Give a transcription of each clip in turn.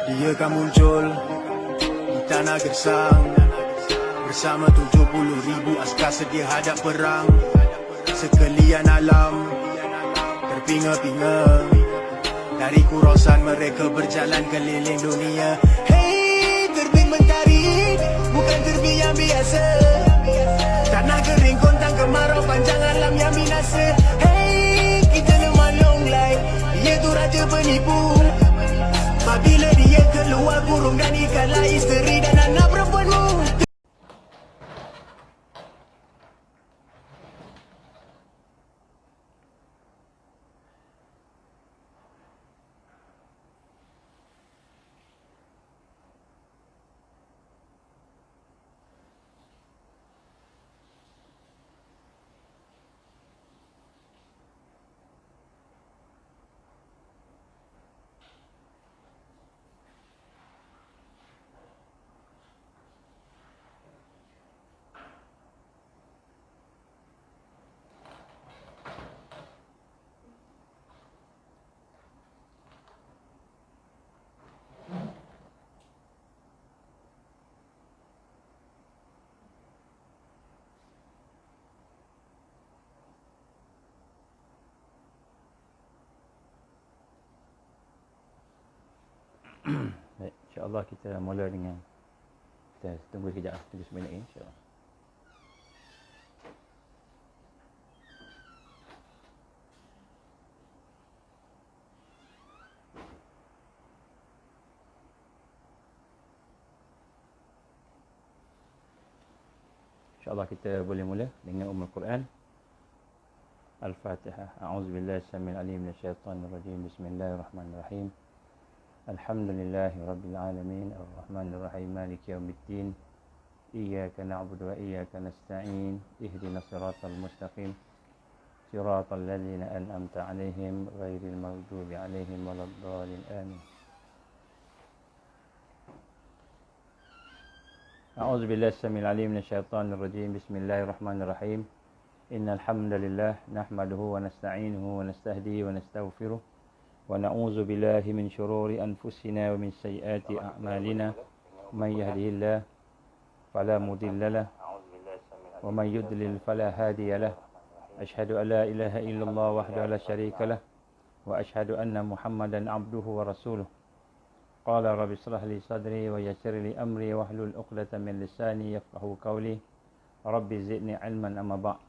Dia akan muncul di tanah gersang bersama 70,000 askar sedia hadap perang. Sekalian alam terpinga-pinga, dari kurosan mereka berjalan keliling dunia. Hey, terbit mentari bukan terbit yang biasa. Tanah kering kontang kemarau panjang alam yang binasa. Hey, kita lemah longlai, dia tu raja penipu. Apabila dia keluar burung dan ikanlah isteri dan anak perempuanmu. Baik, insya-Allah kita mula dengan kita tunggu sekejap, tunggu seminit ini insya-Allah. InsyaAllah kita boleh mula dengan Ummul Quran. Al-Fatihah. A'udzubillahi samil alim minasyaitanir rajim. Bismillahirrahmanirrahim. Alhamdulillahi rabbil alamin. Ar-Rahmanir Rahim. Maliki yaumiddin. Iyyaka na'budu wa iyyaka nasta'in. Ihdinas siratal mustaqim. Siratal ladzina an'amta 'alaihim ghairil maghdubi 'alaihim waladdallin. Amin. أعوذ بالله السميع العليم من الشيطان الرجيم بسم الله الرحمن الرحيم إن الحمد لله نحمده ونستعينه ونستهديه ونستغفره ونعوذ بالله من شرور أنفسنا ومن سيئات أعمالنا من يهده الله فلا مضل له ومن يضلل فلا هادي له أشهد أن لا إله إلا الله وحده لا شريك له وأشهد أن محمدا عبده ورسوله قال رب اشرح لي صدري ويسر لي أمري واحلل عقدة من لساني يفقهوا قولي رب زدني علما أما بعد.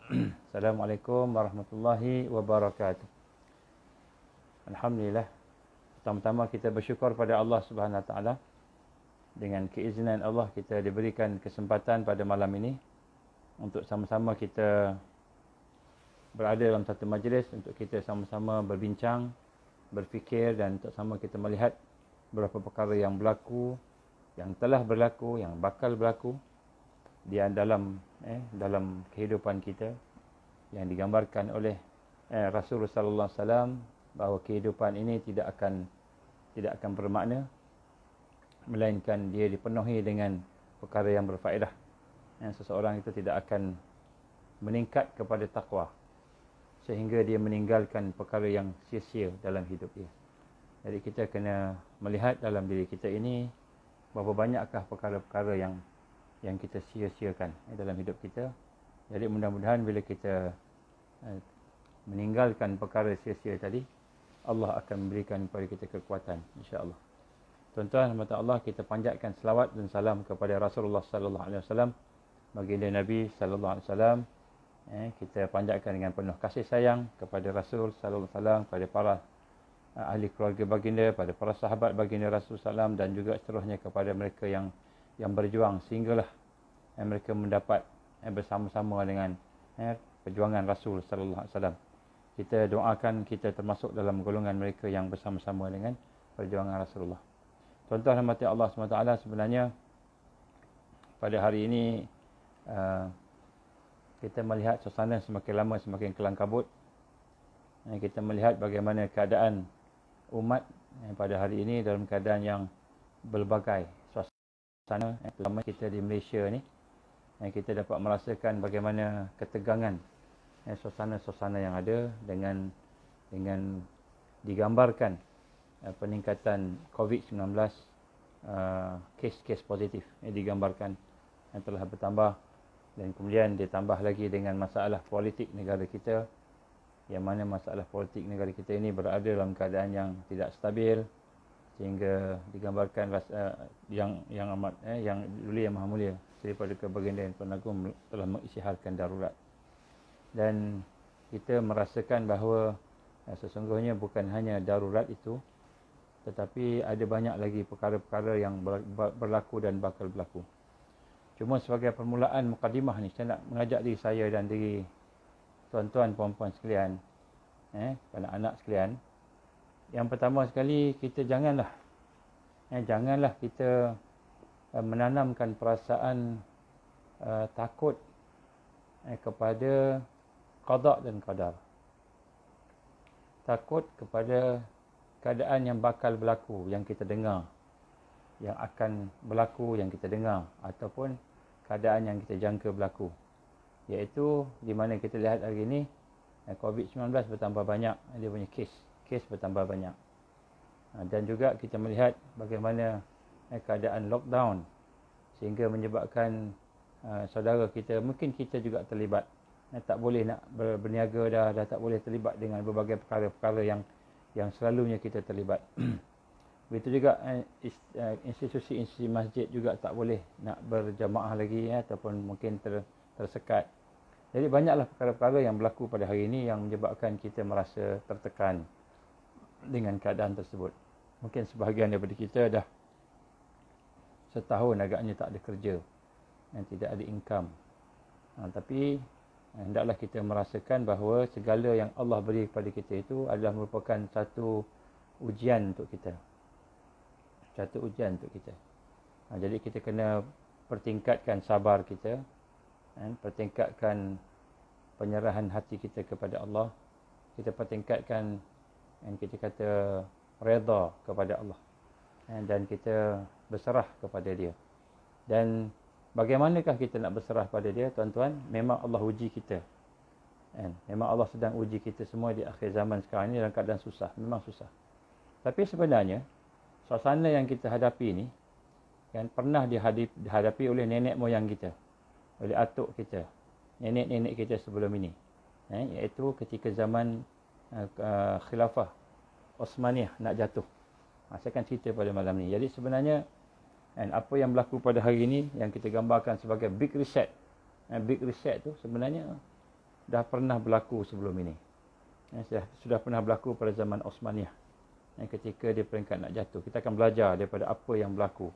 Assalamualaikum warahmatullahi wabarakatuh. Alhamdulillah, pertama-tama kita bersyukur pada Allah Subhanahu Wa Taala. Dengan keizinan Allah kita diberikan kesempatan pada malam ini untuk sama-sama kita berada dalam satu majlis untuk kita sama-sama berbincang, berfikir dan untuk sama kita melihat beberapa perkara yang berlaku, yang telah berlaku, yang bakal berlaku di dalam kehidupan kita yang digambarkan oleh Rasulullah sallallahu alaihi wasallam bahawa kehidupan ini tidak akan bermakna melainkan dia dipenuhi dengan perkara yang berfaedah. Seseorang itu tidak akan meningkat kepada takwa sehingga dia meninggalkan perkara yang sia-sia dalam hidup dia. Jadi kita kena melihat dalam diri kita ini berapa banyakkah perkara-perkara yang kita sia-siakan dalam hidup kita. Jadi mudah-mudahan bila kita meninggalkan perkara sia-sia tadi, Allah akan memberikan kepada kita kekuatan, insya-Allah. Tuan-tuan dan puan-puan Allah, kita panjatkan selawat dan salam kepada Rasulullah sallallahu alaihi wasallam, baginda Nabi sallallahu alaihi wasallam. Kita panjatkan dengan penuh kasih sayang kepada Rasul sallallahu alaihi wasallam, kepada para ahli keluarga baginda, pada para sahabat baginda Rasul SAW dan juga seterusnya kepada mereka yang berjuang sehinggalah mereka mendapat bersama-sama dengan perjuangan Rasul SAW. Kita doakan kita termasuk dalam golongan mereka yang bersama-sama dengan perjuangan Rasulullah. Tuan-tuan dan puan-puan Allah SWT, sebenarnya pada hari ini kita melihat suasana semakin lama semakin kelam kabut. Kita melihat bagaimana keadaan umat pada hari ini dalam keadaan yang berbagai suasana, terutama kita di Malaysia ni, kita dapat merasakan bagaimana ketegangan suasana-suasana yang ada dengan digambarkan peningkatan COVID-19 kes-kes positif yang digambarkan yang telah bertambah, dan kemudian ditambah lagi dengan masalah politik negara kita, yang mana masalah politik negara kita ini berada dalam keadaan yang tidak stabil, sehingga digambarkan yang dulu yang Maha Mulia daripada Kebaginda Tuan Agong telah mengisytiharkan darurat. Dan kita merasakan bahawa sesungguhnya bukan hanya darurat itu, tetapi ada banyak lagi perkara-perkara yang berlaku dan bakal berlaku. Cuma sebagai permulaan mukadimah ni, saya nak mengajak diri saya dan diri tuan-tuan, puan-puan sekalian, anak-anak sekalian. Yang pertama sekali, kita janganlah kita menanamkan perasaan takut kepada qada dan qadar. Takut kepada keadaan yang bakal berlaku, yang kita dengar, yang akan berlaku yang kita dengar, ataupun keadaan yang kita jangka berlaku. Iaitu di mana kita lihat hari ini COVID-19 bertambah banyak, dia punya kes bertambah banyak. Dan juga kita melihat bagaimana keadaan lockdown, sehingga menyebabkan saudara kita, mungkin kita juga terlibat, tak boleh nak berniaga dah tak boleh terlibat dengan berbagai perkara-perkara yang selalunya kita terlibat. Begitu juga institusi-institusi masjid juga tak boleh nak berjamaah lagi, ataupun mungkin tersekat. Jadi banyaklah perkara-perkara yang berlaku pada hari ini yang menyebabkan kita merasa tertekan dengan keadaan tersebut. Mungkin sebahagian daripada kita dah setahun agaknya tak ada kerja dan tidak ada income. Tapi hendaklah kita merasakan bahawa segala yang Allah beri kepada kita itu adalah merupakan satu ujian untuk kita. Satu ujian untuk kita. Jadi kita kena pertingkatkan sabar kita, pertingkatkan penyerahan hati kita kepada Allah. Kita pertingkatkan, yang kita kata, redha kepada Allah, dan kita berserah kepada Dia. Dan bagaimanakah kita nak berserah pada Dia, tuan-tuan? Memang Allah uji kita. Memang Allah sedang uji kita semua di akhir zaman sekarang ini dalam keadaan susah. Memang susah. Tapi sebenarnya suasana yang kita hadapi ni kan pernah dihadapi oleh nenek moyang kita, oleh atuk kita, nenek-nenek kita sebelum ini. Iaitu ketika zaman khilafah Osmaniyah nak jatuh. Saya akan cerita pada malam ni. Jadi sebenarnya apa yang berlaku pada hari ini yang kita gambarkan sebagai big reset. Big reset tu sebenarnya dah pernah berlaku sebelum ini. Sudah pernah berlaku pada zaman Osmaniyah. Ketika dia peringkat nak jatuh. Kita akan belajar daripada apa yang berlaku,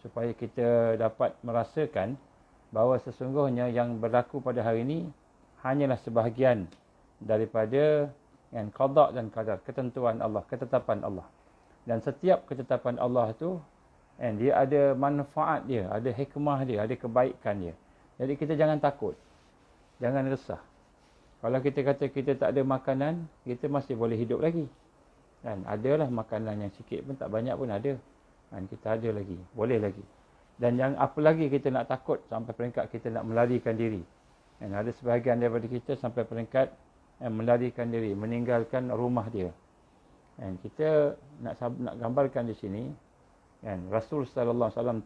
supaya kita dapat merasakan bahawa sesungguhnya yang berlaku pada hari ini hanyalah sebahagian daripada qada dan qadar, ketentuan Allah, ketetapan Allah. Dan setiap ketetapan Allah tu dia ada manfaat dia, ada hikmah dia, ada kebaikan dia. Jadi kita jangan takut, jangan resah. Kalau kita kata kita tak ada makanan, kita masih boleh hidup lagi. Adalah makanan yang sikit pun, tak banyak pun ada. Kita ada lagi, boleh lagi. Dan yang apa lagi kita nak takut sampai peringkat kita nak melarikan diri. Ada sebahagian daripada kita sampai peringkat melarikan diri, meninggalkan rumah dia. Kita nak gambarkan di sini, Rasul sallallahu alaihi wasallam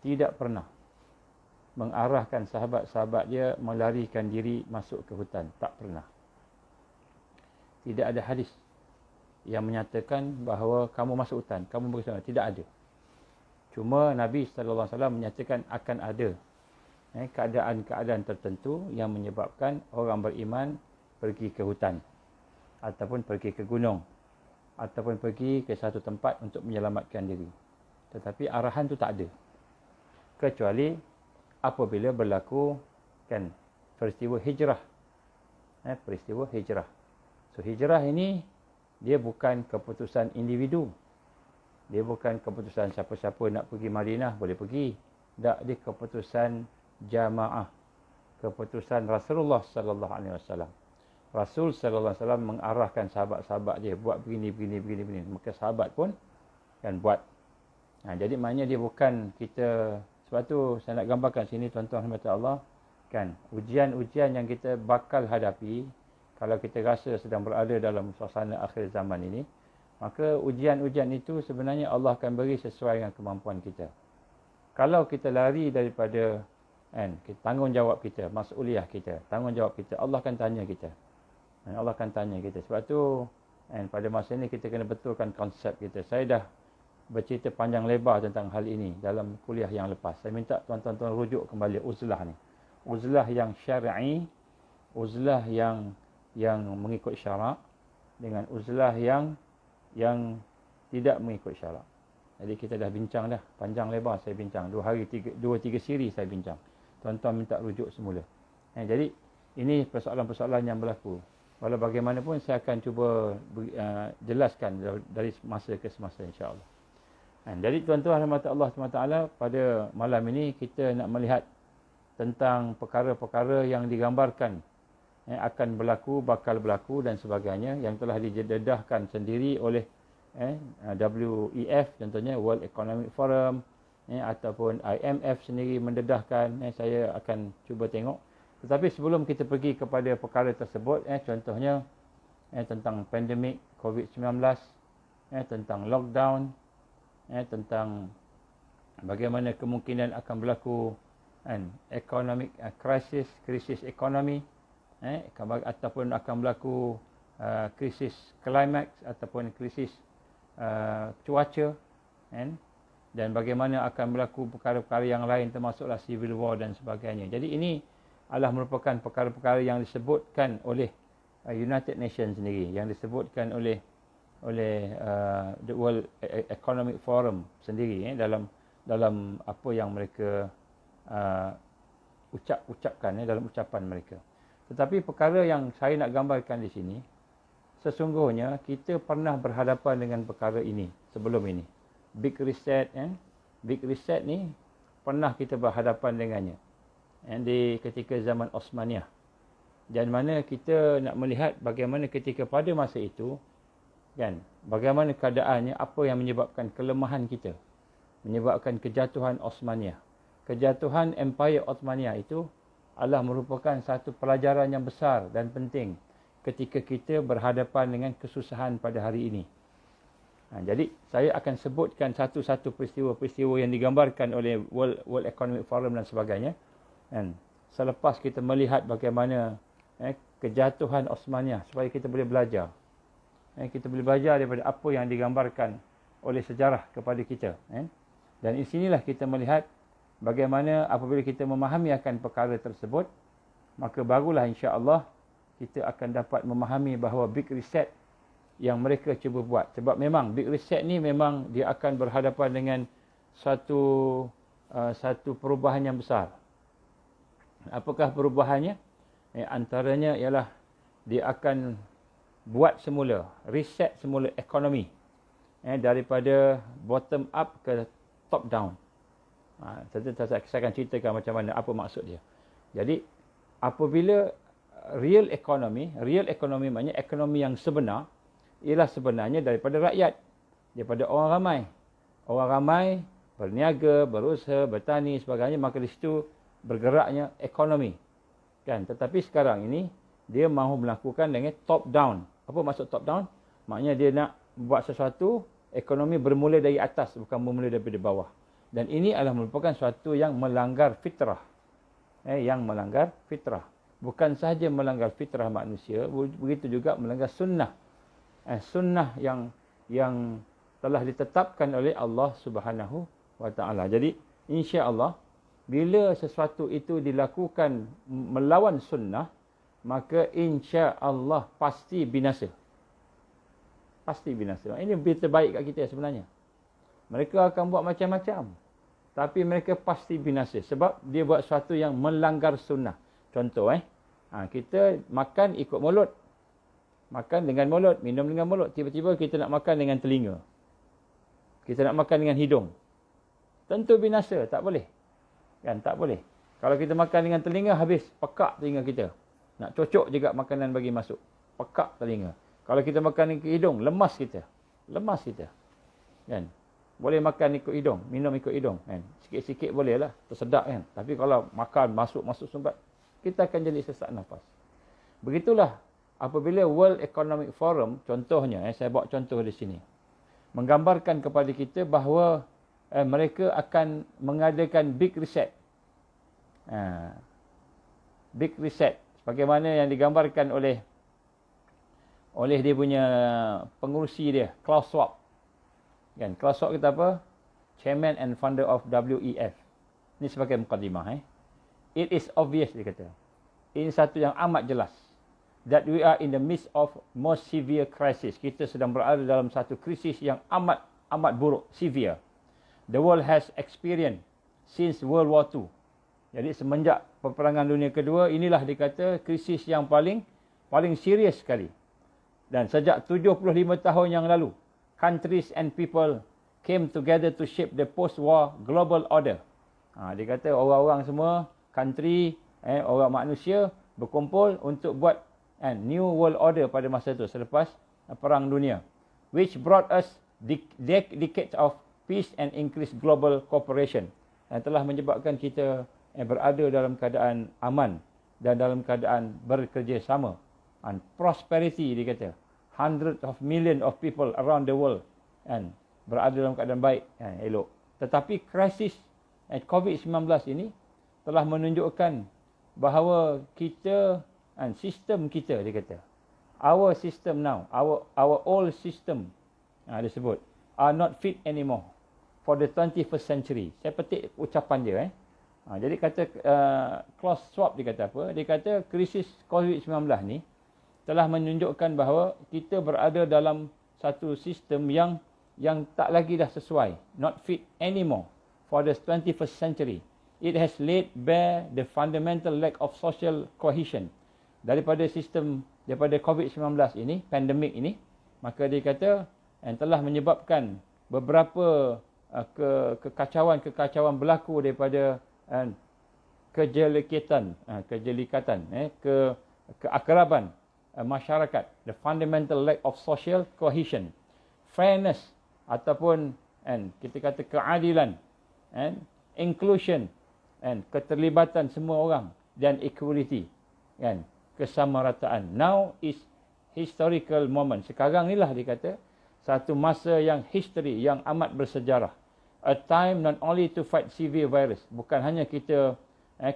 tidak pernah mengarahkan sahabat-sahabat dia melarikan diri masuk ke hutan. Tak pernah. Tidak ada hadis yang menyatakan bahawa kamu masuk hutan, kamu bersama. Tidak ada. Cuma Nabi sallallahu alaihi wasallam menyatakan akan ada keadaan-keadaan tertentu yang menyebabkan orang beriman pergi ke hutan, ataupun pergi ke gunung, ataupun pergi ke satu tempat untuk menyelamatkan diri. Tetapi arahan tu tak ada. Kecuali apabila berlaku peristiwa hijrah. Peristiwa hijrah. So hijrah ini dia bukan keputusan individu. Dia bukan keputusan siapa-siapa nak pergi Madinah boleh pergi. Tak, dia keputusan jamaah. Keputusan Rasulullah sallallahu alaihi wasallam. Rasul sallallahu alaihi wasallam mengarahkan sahabat-sahabat dia buat begini. Maka sahabat pun buat. Jadi maknanya dia bukan kita. Sebab tu saya nak gambarkan sini, tuan-tuan rahmat Allah, ujian-ujian yang kita bakal hadapi kalau kita rasa sedang berada dalam suasana akhir zaman ini, Maka ujian-ujian itu sebenarnya Allah akan beri sesuai dengan kemampuan kita. Kalau kita lari daripada tanggungjawab kita, mas'uliyah kita, tanggungjawab kita, Allah akan tanya kita. Allah akan tanya kita. Sebab tu pada masa ini kita kena betulkan konsep kita. Saya dah bercerita panjang lebar tentang hal ini dalam kuliah yang lepas. Saya minta tuan-tuan rujuk kembali uzlah ni. Uzlah yang syar'i, uzlah yang mengikut syarak dengan uzlah yang tidak mengikut syarak. Jadi kita dah bincang dah, panjang lebar saya bincang. 2-3 siri saya bincang. Tuan-tuan minta rujuk semula. Jadi ini persoalan-persoalan yang berlaku. Walau bagaimanapun saya akan cuba jelaskan dari masa ke semasa insya-Allah. Jadi tuan-tuan rahmat Allah SWT, pada malam ini kita nak melihat tentang perkara-perkara yang digambarkan akan berlaku, bakal berlaku dan sebagainya yang telah didedahkan sendiri oleh WEF, contohnya World Economic Forum, ataupun IMF sendiri mendedahkan. Saya akan cuba tengok. Tetapi sebelum kita pergi kepada perkara tersebut, contohnya tentang pandemik COVID-19, tentang lockdown, tentang bagaimana kemungkinan akan berlaku economic krisis ekonomi, ataupun akan berlaku krisis klimaks ataupun krisis cuaca, dan bagaimana akan berlaku perkara-perkara yang lain termasuklah civil war dan sebagainya. Jadi ini adalah merupakan perkara-perkara yang disebutkan oleh United Nations sendiri, yang disebutkan oleh the World Economic Forum sendiri, dalam apa yang mereka ucapkan dalam ucapan mereka. Tetapi perkara yang saya nak gambarkan di sini, sesungguhnya kita pernah berhadapan dengan perkara ini sebelum ini. Big Reset, Big Reset ni pernah kita berhadapan dengannya di ketika zaman Osmaniyah. Dan mana kita nak melihat bagaimana ketika pada masa itu, bagaimana keadaannya, apa yang menyebabkan kelemahan kita, menyebabkan kejatuhan Osmaniyah. Kejatuhan Empire Osmaniyah itu adalah merupakan satu pelajaran yang besar dan penting ketika kita berhadapan dengan kesusahan pada hari ini. Jadi saya akan sebutkan satu-satu peristiwa-peristiwa yang digambarkan oleh World Economic Forum dan sebagainya. Selepas kita melihat bagaimana kejatuhan Osmaniyah, supaya kita boleh belajar. Kita boleh belajar daripada apa yang digambarkan oleh sejarah kepada kita. Dan di sinilah kita melihat bagaimana apabila kita memahami akan perkara tersebut, maka barulah insya-Allah kita akan dapat memahami bahawa Big Reset yang mereka cuba buat. Sebab memang Big Reset ni memang dia akan berhadapan dengan satu perubahan yang besar. Apakah perubahannya? Antaranya ialah dia akan buat semula, reset semula ekonomi, daripada bottom up ke top down. Saya akan ceritakan macam mana, apa maksud dia. Jadi apabila real economy maknanya ekonomi yang sebenar, ialah sebenarnya daripada rakyat, daripada orang ramai. Orang ramai berniaga, berusaha, bertani sebagainya, maka di situ bergeraknya ekonomi. Tetapi sekarang ini dia mahu melakukan dengan top down. Apa maksud top down? Maknanya dia nak buat sesuatu, ekonomi bermula dari atas, bukan bermula daripada bawah. Dan ini adalah merupakan sesuatu yang melanggar fitrah. Yang melanggar fitrah. Bukan sahaja melanggar fitrah manusia, begitu juga melanggar sunnah. Sunnah yang telah ditetapkan oleh Allah Subhanahu wa taala. Jadi insya-Allah bila sesuatu itu dilakukan melawan sunnah, maka insya-Allah pasti binasa. Pasti binasa. Ini berita baik kat kita sebenarnya. Mereka akan buat macam-macam, tapi mereka pasti binasa sebab dia buat sesuatu yang melanggar sunnah. Contoh kita makan ikut mulut. Makan dengan mulut, minum dengan mulut. Tiba-tiba kita nak makan dengan telinga. Kita nak makan dengan hidung. Tentu binasa, tak boleh. Tak boleh. Kalau kita makan dengan telinga, habis pekak telinga kita. Nak cocok juga makanan bagi masuk. Pekak telinga. Kalau kita makan ikut hidung, lemas kita. Lemas kita. Boleh makan ikut hidung, minum ikut hidung. Sikit-sikit boleh lah, tersedak Tapi kalau makan, masuk sumbat, kita akan jadi sesak nafas. Begitulah apabila World Economic Forum, contohnya, saya bawa contoh di sini. menggambarkan kepada kita bahawa mereka akan mengadakan big reset. Big reset sebagaimana yang digambarkan oleh dia punya pengurusi dia, Klaus Schwab. Kan, Klaus Schwab kata apa? Chairman and founder of WEF. Ini sebagai mukadimah. It is obvious, dia kata. Ini satu yang amat jelas. That we are in the midst of most severe crisis. Kita sedang berada dalam satu krisis yang amat buruk, severe. The world has experienced since World War II. Jadi semenjak peperangan dunia kedua, inilah dikata krisis yang paling serius sekali. Dan sejak 75 tahun yang lalu, countries and people came together to shape the post-war global order. Dia kata orang-orang semua, country, orang manusia berkumpul untuk buat new world order pada masa itu selepas perang dunia, which brought us decades of peace and increased global cooperation, dan telah menyebabkan kita berada dalam keadaan aman dan dalam keadaan bekerjasama, and prosperity, dia kata hundreds of millions of people around the world berada dalam keadaan baik, elok. Tetapi krisis COVID-19 ini telah menunjukkan bahawa kita sistem kita, dia kata, our system now, our old system, dia sebut, are not fit anymore for the 21st century. Saya petik ucapan dia. Jadi kata Klaus Schwab, dia kata apa? Dia kata krisis COVID-19 ni telah menunjukkan bahawa kita berada dalam satu sistem yang tak lagi dah sesuai, not fit anymore for the 21st century. It has laid bare the fundamental lack of social cohesion. Daripada COVID-19 ini, pandemik ini, maka dia kata telah menyebabkan beberapa kekacauan berlaku daripada kejelikatan, keakraban masyarakat, the fundamental lack of social cohesion, fairness ataupun kita kata keadilan, inclusion, keterlibatan semua orang, dan equality, kesamarataan. Now is historical moment. Sekarang inilah dia kata satu masa yang history, yang amat bersejarah. A time not only to fight severe virus, bukan hanya kita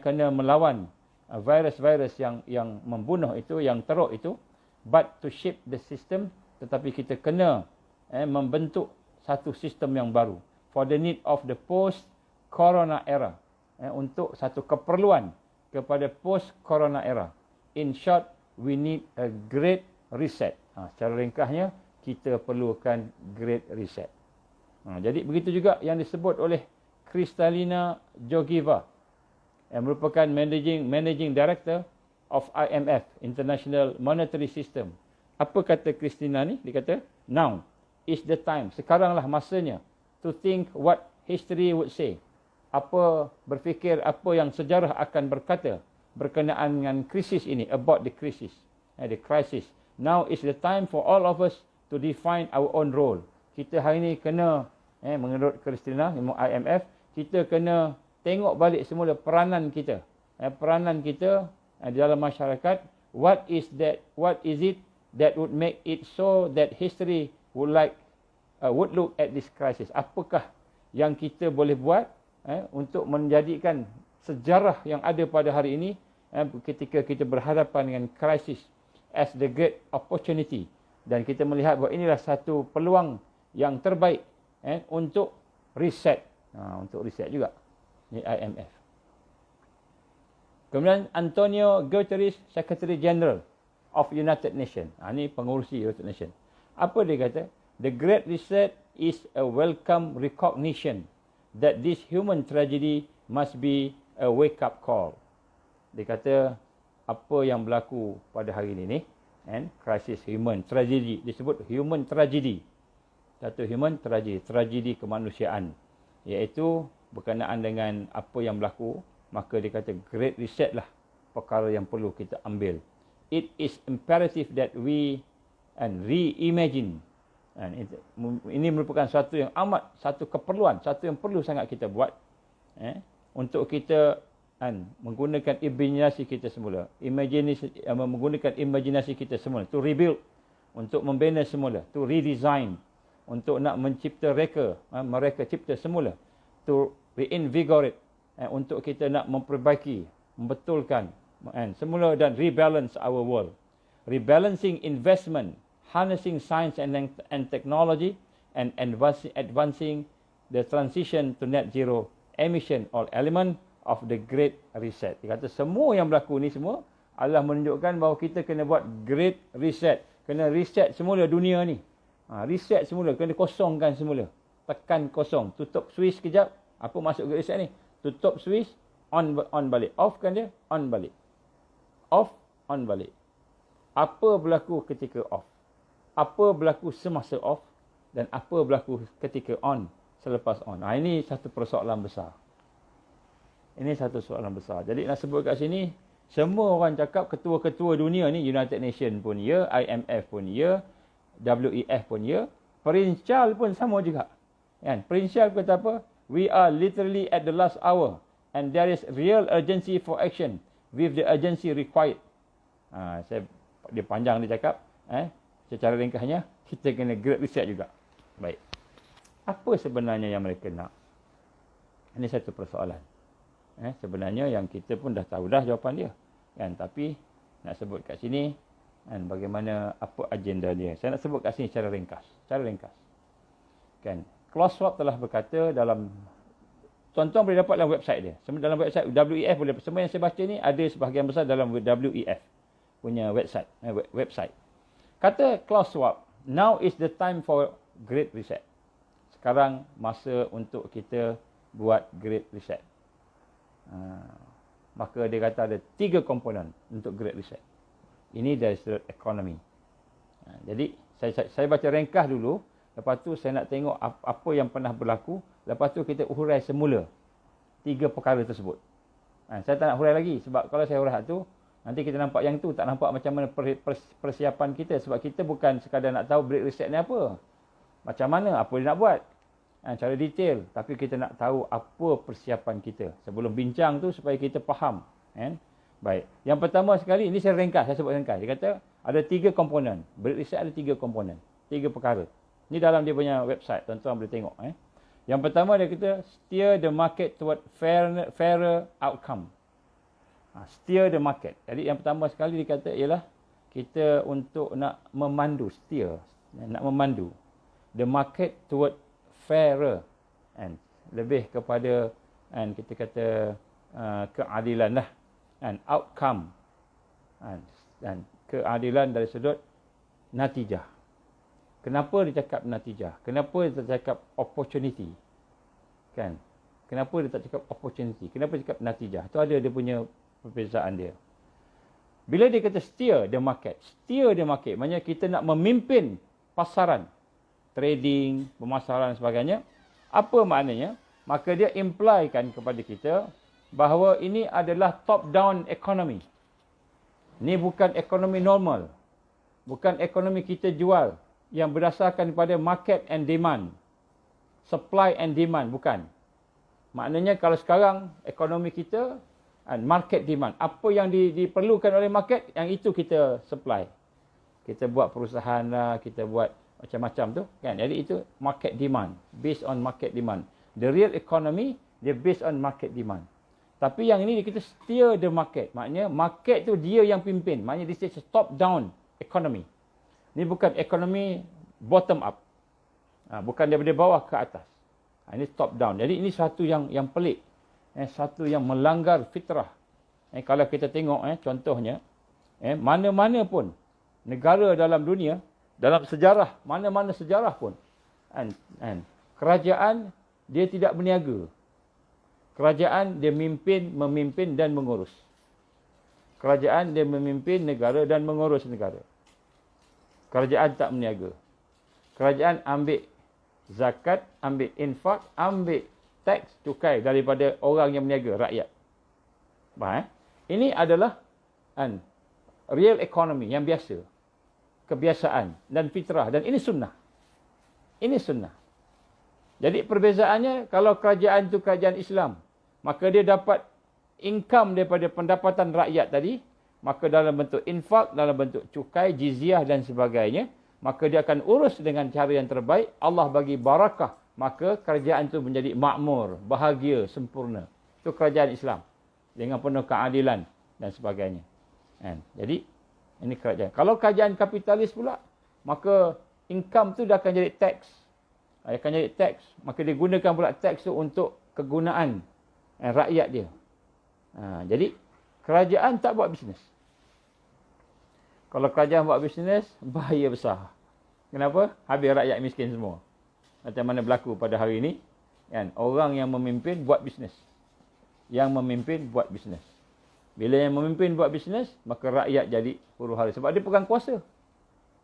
kena melawan virus-virus yang membunuh itu, yang teruk itu, but to shape the system, tetapi kita kena membentuk satu sistem yang baru for the need of the post-corona era, untuk satu keperluan kepada post-corona era. In short, we need a great reset. Secara ringkasnya, kita perlukan great reset. Jadi begitu juga yang disebut oleh Kristalina Georgieva, yang merupakan managing director of IMF, International Monetary System. Apa kata Kristalina ni? Dia kata, now is the time. Sekaranglah masanya to think what history would say. Berfikir apa yang sejarah akan berkata berkenaan dengan krisis ini, about the crisis. Now is the time for all of us to define our own role. Kita hari ini kena, menurut Kristalina, IMF, kita kena tengok balik semula peranan kita. Peranan kita di dalam masyarakat. What is it that would make it so that history would look at this crisis? Apakah yang kita boleh buat untuk menjadikan sejarah yang ada pada hari ini, ketika kita berhadapan dengan krisis, as the great opportunity, dan kita melihat bahawa inilah satu peluang yang terbaik untuk reset, untuk reset juga ni IMF. Kemudian Antonio Guterres, Secretary General of United Nations, ini pengurusi United Nations. Apa dia kata? The Great Reset is a welcome recognition that this human tragedy must be a wake-up call. Dia kata apa yang berlaku pada hari ini, crisis, human tragedy, disebut human tragedy. Satu human tragedy, tragedi kemanusiaan, iaitu berkenaan dengan apa yang berlaku. Maka dia kata great reset lah perkara yang perlu kita ambil. It is imperative that we reimagine. Ini merupakan satu keperluan, satu yang perlu sangat kita buat, untuk kita menggunakan imajinasi kita semula, menggunakan imajinasi kita semula, to rebuild, untuk membina semula, to redesign, untuk nak mencipta mereka cipta semula, to reinvigorate, untuk kita nak memperbaiki, membetulkan semula dan rebalance our world. Rebalancing investment, harnessing science and technology, and advancing the transition to net zero emission or element of the Great Reset. Dia kata semua yang berlaku ni semua Allah menunjukkan bahawa kita kena buat Great Reset. Kena reset semula dunia ni. Reset semula, kena kosongkan semula. Tekan kosong, tutup switch kejap. Apa masuk Great Reset ni? Tutup switch, on balik. Off kan dia, on balik. Off, on balik. Apa berlaku ketika off? Apa berlaku semasa off? Dan apa berlaku ketika on, selepas on? Ini satu persoalan besar. Ini satu soalan besar. Jadi nak sebut kat sini, semua orang cakap ketua-ketua dunia ni, United Nations pun ya, IMF pun ya, WEF pun ya, Prince Charles pun sama juga. Kan? Prince Charles kata apa? We are literally at the last hour and there is real urgency for action with the urgency required. Dia panjang dia cakap. Secara ringkasnya, kita kena Great Reset juga. Baik. Apa sebenarnya yang mereka nak? Ini satu persoalan. Sebenarnya yang kita pun dah tahu dah jawapan dia. Kan? Tapi nak sebut kat sini, kan, bagaimana, apa agenda dia. Saya nak sebut kat sini secara ringkas. Kan? Klaus Schwab telah berkata dalam, tuan-tuan boleh dapat dalam website dia. Dalam website WEF boleh. Semua yang saya baca ni ada sebahagian besar dalam WEF punya website. Kata Klaus Schwab, now is the time for Great Reset. Sekarang masa untuk kita buat Great Reset. Maka dia kata ada 3 komponen untuk Great Reset. Ini dari sudut ekonomi. Jadi saya baca ringkas dulu. Lepas tu saya nak tengok apa yang pernah berlaku. Lepas tu kita urai semula 3 perkara tersebut. Saya tak nak urai lagi. Sebab kalau saya urai tu, nanti kita nampak yang tu. Tak nampak macam mana persiapan kita. Sebab kita bukan sekadar nak tahu Great Reset ni apa. Macam mana, apa dia nak buat. Cara detail. Tapi kita nak tahu apa persiapan kita. Sebelum bincang tu supaya kita faham. Baik. Yang pertama sekali, ini saya ringkas. Saya sebut ringkas. Dia kata ada 3 komponen. Great Reset ada 3 komponen. 3 perkara. Ini dalam dia punya website. Tuan-tuan boleh tengok. Yang pertama dia kata, steer the market toward fairer outcome. Steer the market. Jadi yang pertama sekali dia kata ialah kita untuk nak memandu, steer. Nak memandu. The market toward fairer. Lebih kepada, kita kata, keadilan lah. Outcome. Dan keadilan dari sudut natijah. Kenapa dia cakap natijah? Kenapa dia tak cakap opportunity? Kan? Kenapa dia tak cakap opportunity? Kenapa dia cakap natijah? Itu ada dia punya perbezaan dia. Bila dia kata steer the market. Steer the market. Maksudnya kita nak memimpin pasaran. Trading, pemasaran dan sebagainya. Apa maknanya? Maka dia implykan kepada kita bahawa ini adalah top-down economy. Ini bukan ekonomi normal. Bukan ekonomi kita jual yang berdasarkan pada market and demand. Supply and demand, bukan. Maknanya kalau sekarang ekonomi kita, market demand. Apa yang diperlukan oleh market, yang itu kita supply. Kita buat perusahaan lah, kita buat macam-macam tu. Kan? Jadi itu market demand. Based on market demand. The real economy, dia based on market demand. Tapi yang ini kita steer the market. Maknanya market tu dia yang pimpin. Maknanya this is a top-down economy. Ini bukan ekonomi bottom up. Bukan daripada bawah ke atas. Ini top down. Jadi ini satu yang pelik. Satu yang melanggar fitrah. Kalau kita tengok contohnya, mana-mana pun negara dalam dunia, dalam sejarah, mana-mana sejarah pun, kerajaan dia tidak berniaga. Kerajaan dia memimpin dan mengurus. Kerajaan dia memimpin negara dan mengurus negara. Kerajaan tak berniaga. Kerajaan ambil zakat, ambil infak, ambil teks, cukai daripada orang yang berniaga, rakyat. Faham? Ini adalah real economy yang biasa. Kebiasaan dan fitrah. Dan ini sunnah. Ini sunnah. Jadi perbezaannya, kalau kerajaan itu kerajaan Islam, maka dia dapat income daripada pendapatan rakyat tadi, maka dalam bentuk infak, dalam bentuk cukai, jizyah dan sebagainya, maka dia akan urus dengan cara yang terbaik. Allah bagi barakah, maka kerajaan itu menjadi makmur, bahagia, sempurna. Itu kerajaan Islam dengan penuh keadilan dan sebagainya. Kan? Jadi ini kerajaan. Kalau kerajaan kapitalis pula, maka income tu dah akan jadi tax. Akan jadi tax. Maka dia gunakan pula tax tu untuk kegunaan rakyat dia. Jadi kerajaan tak buat bisnes. Kalau kerajaan buat bisnes, bahaya besar. Kenapa? Habis rakyat miskin semua. Macam mana berlaku pada hari ini, kan? Orang yang memimpin buat bisnes. Yang memimpin buat bisnes. Bila yang memimpin buat bisnes, maka rakyat jadi huru-hara. Sebab dia pegang kuasa.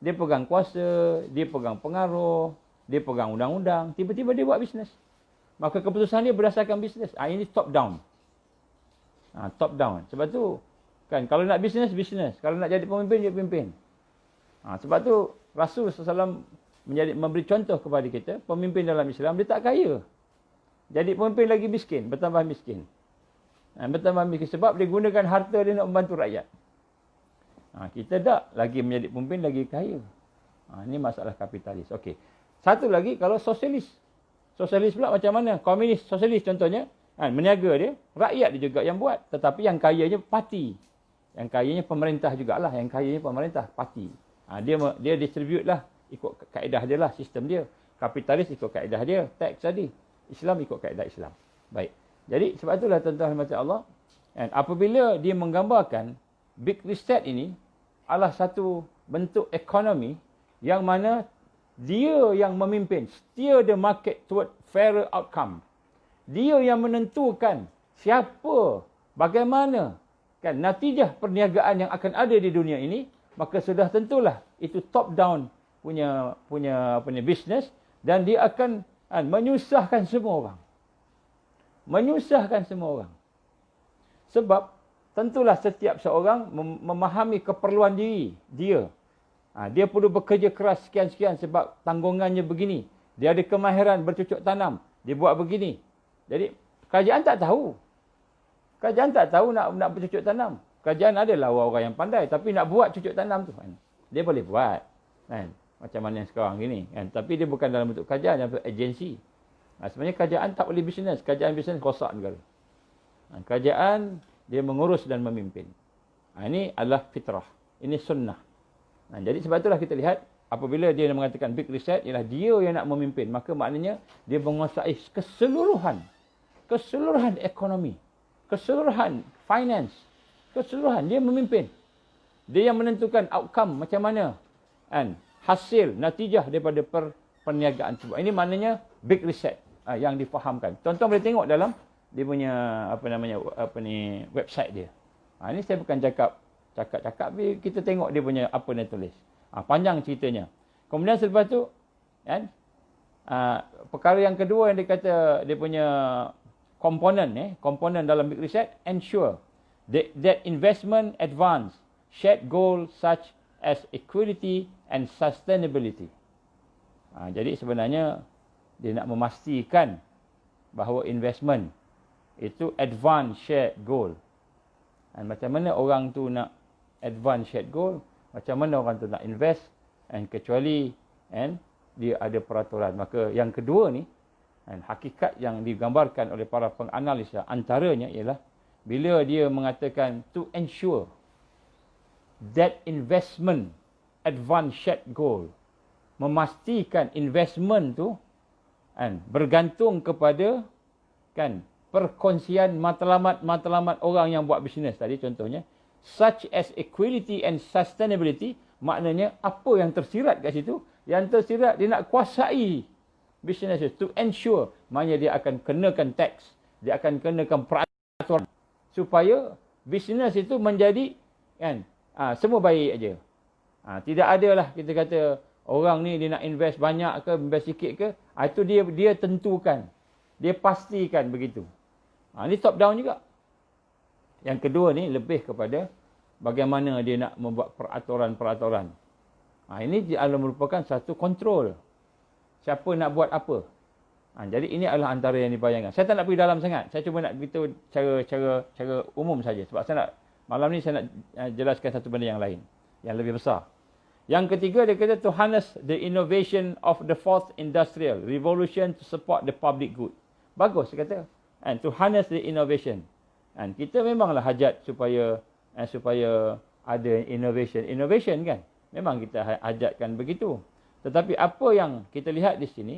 Dia pegang kuasa, dia pegang pengaruh, dia pegang undang-undang. Tiba-tiba dia buat bisnes. Maka keputusan dia berdasarkan bisnes. Ini top down. Top down. Sebab tu, kan, kalau nak bisnes, bisnes. Kalau nak jadi pemimpin, dia pemimpin. Sebab tu, Rasul SAW memberi contoh kepada kita, pemimpin dalam Islam, dia tak kaya. Jadi pemimpin lagi miskin, bertambah miskin. Bertambah miskin sebab dia gunakan harta dia nak membantu rakyat. Kita tak lagi menjadi pemimpin, lagi kaya. Ini masalah kapitalis. Okey. Satu lagi, kalau sosialis. Sosialis pula macam mana? Komunis, sosialis contohnya, meniaga dia, rakyat dia juga yang buat. Tetapi yang kayanya parti. Yang kayanya pemerintah jugalah. Yang kayanya pemerintah, parti. Dia distribute lah. Ikut kaedah dia lah, sistem dia. Kapitalis ikut kaedah dia. Tax tadi. Islam ikut kaedah Islam. Baik. Jadi sebab itulah tuan-tuan macam Allah. Apabila dia menggambarkan Big Reset ini adalah satu bentuk ekonomi yang mana dia yang memimpin, steer the market toward fairer outcome. Dia yang menentukan siapa, bagaimana kan natijah perniagaan yang akan ada di dunia ini, maka sudah tentulah itu top down punya bisnes dan dia akan menyusahkan semua orang. Menyusahkan semua orang. Sebab tentulah setiap seorang memahami keperluan diri dia. Dia perlu bekerja keras sekian-sekian sebab tanggungannya begini. Dia ada kemahiran bercucuk tanam. Dia buat begini. Jadi kerajaan tak tahu. Kerajaan tak tahu nak bercucuk tanam. Kerajaan adalah orang-orang yang pandai tapi nak buat cucuk tanam tu kan. Dia boleh buat. Kan? Macam mana yang sekarang gini. Kan? Tapi dia bukan dalam bentuk kerajaan, dalam bentuk agensi. Sebenarnya kerajaan tak boleh bisnes. Kerajaan bisnes rosak negara. Kerajaan dia mengurus dan memimpin. Ini adalah fitrah. Ini sunnah. Jadi sebab itulah kita lihat apabila dia mengatakan Big Reset ialah dia yang nak memimpin. Maka maknanya dia menguasai keseluruhan ekonomi. Keseluruhan finance. Keseluruhan dia memimpin. Dia yang menentukan outcome macam mana. Hasil, natijah daripada perniagaan tersebut. Ini maknanya Big Reset yang difahamkan. Tuan-tuan boleh tengok dalam dia punya website dia. Ini saya bukan cakap kita tengok dia punya apa dia tulis. Panjang ceritanya. Kemudian selepas tu kan perkara yang kedua yang dia kata dia punya komponen dalam Big Reset, ensure that investment advance shared goals such as equity and sustainability. Jadi sebenarnya dia nak memastikan bahawa investment itu advance shared goal. Macam mana orang tu nak advance shared goal, macam mana orang tu nak invest, kecuali dia ada peraturan. Maka yang kedua ni, hakikat yang digambarkan oleh para penganalisa antaranya ialah bila dia mengatakan to ensure that investment advance shared goal, memastikan investment tu bergantung kepada perkongsian matlamat orang yang buat bisnes tadi contohnya, such as equality and sustainability, maknanya apa yang tersirat kat situ, yang tersirat dia nak kuasai bisnes to ensure, maknanya dia akan kenakan tax, dia akan kenakan peraturan supaya bisnes itu menjadi semua baik aja. Tidak adalah kita kata orang ni dia nak invest banyak ke, invest sikit ke, itu dia tentukan. Dia pastikan begitu. Ini top down juga. Yang kedua ni lebih kepada bagaimana dia nak membuat peraturan-peraturan. Ini adalah merupakan satu kontrol. Siapa nak buat apa. Jadi ini adalah antara yang dibayangkan. Saya tak nak pergi dalam sangat. Saya cuma nak beritahu cara umum saja. Sebab saya nak malam ni saya nak jelaskan satu benda yang lain. Yang lebih besar. Yang ketiga dia kata to harness the innovation of the fourth industrial revolution to support the public good. Bagus dia kata. And to harness the innovation. And kita memanglah hajat supaya ada innovation kan. Memang kita hajatkan begitu. Tetapi apa yang kita lihat di sini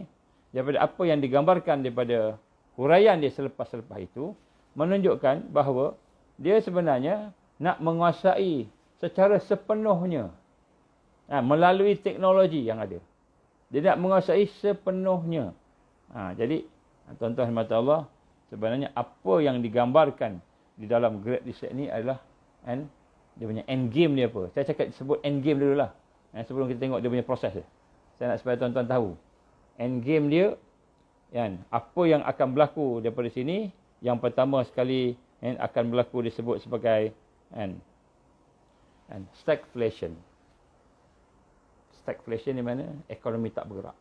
daripada apa yang digambarkan daripada huraian dia selepas-selepas itu menunjukkan bahawa dia sebenarnya nak menguasai secara sepenuhnya melalui teknologi yang ada. Dia nak menguasai sepenuhnya. Jadi tuan-tuan mata Allah, sebenarnya apa yang digambarkan di dalam Great Reset ni adalah dia punya end game dia apa. Saya cakap sebut end game dululah. Sebelum kita tengok dia punya proses dia. Saya nak supaya tuan-tuan tahu. End game dia apa yang akan berlaku daripada sini. Yang pertama sekali akan berlaku disebut sebagai stagflation. Stagflation di mana ekonomi tak bergerak.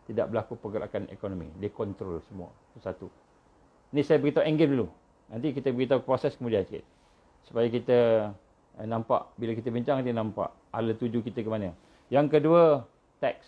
Tidak berlaku pergerakan ekonomi. Dia kontrol semua. Itu satu. Ni saya beritahu end game dulu. Nanti kita beritahu proses kemudian sikit. Supaya kita nampak, bila kita bincang, kita nampak ala tuju kita ke mana. Yang kedua, tax.